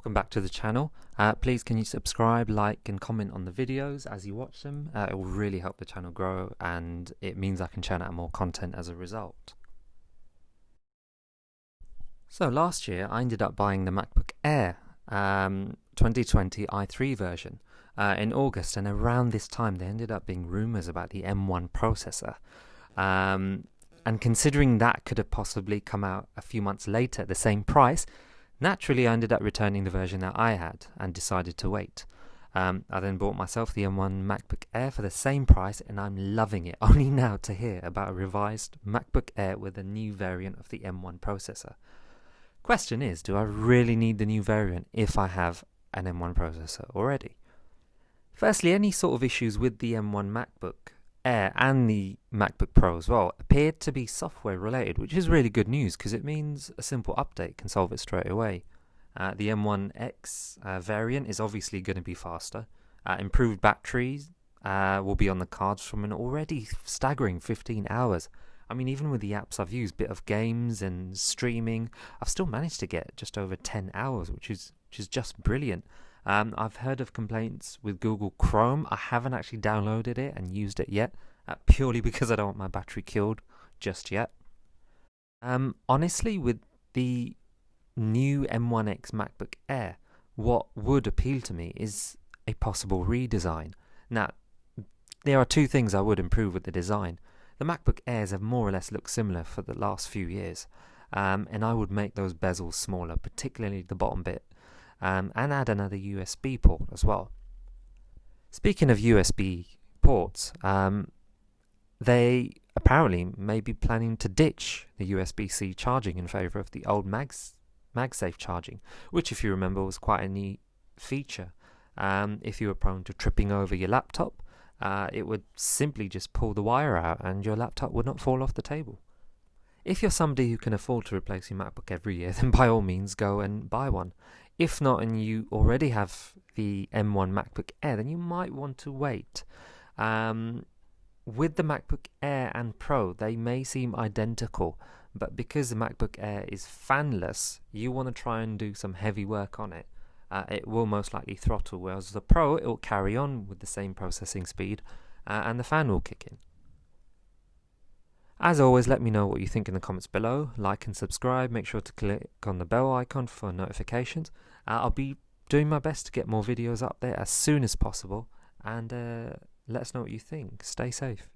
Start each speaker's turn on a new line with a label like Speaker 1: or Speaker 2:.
Speaker 1: Welcome back to the channel. Please can you subscribe, like and comment on the videos as you watch them. It will really help the channel grow and it means I can churn out more content as a result. So last year I ended up buying the MacBook Air 2020 i3 version in August, and around this time there ended up being rumours about the M1 processor. And considering that could have possibly come out a few months later at the same price, naturally I ended up returning the version that I had and decided to wait. I then bought myself the M1 MacBook Air for the same price, and I'm loving it, only now to hear about a revised MacBook Air with a new variant of the M1 processor. Question is, do I really need the new variant if I have an M1 processor already? Firstly, any sort of issues with the M1 MacBook Air and the MacBook Pro as well appeared to be software related, which is really good news because it means a simple update can solve it straight away. The M1X variant is obviously going to be faster. Improved batteries will be on the cards from an already staggering 15 hours. I mean, even with the apps I've used, bit of games and streaming, I've still managed to get just over 10 hours, which is just brilliant. I've heard of complaints with Google Chrome. I haven't actually downloaded it and used it yet, purely because I don't want my battery killed just yet. Honestly, with the new M1X MacBook Air, what would appeal to me is a possible redesign. Now, there are two things I would improve with the design. The MacBook Airs have more or less looked similar for the last few years, and I would make those bezels smaller, particularly the bottom bit, and add another USB port as well. Speaking of USB ports, they apparently may be planning to ditch the USB-C charging in favour of the old MagSafe charging, which, if you remember, was quite a neat feature. If you were prone to tripping over your laptop, it would simply just pull the wire out and your laptop would not fall off the table. If you're somebody who can afford to replace your MacBook every year, then by all means go and buy one. If not, and you already have the M1 MacBook Air, then you might want to wait. With the MacBook Air and Pro, they may seem identical, but because the MacBook Air is fanless, you want to try and do some heavy work on it. It will most likely throttle, whereas the Pro, it will carry on with the same processing speed and the fan will kick in. As always, let me know what you think in the comments below. Like and subscribe. Make sure to click on the bell icon for notifications. I'll be doing my best to get more videos up there as soon as possible, and let us know what you think. Stay safe.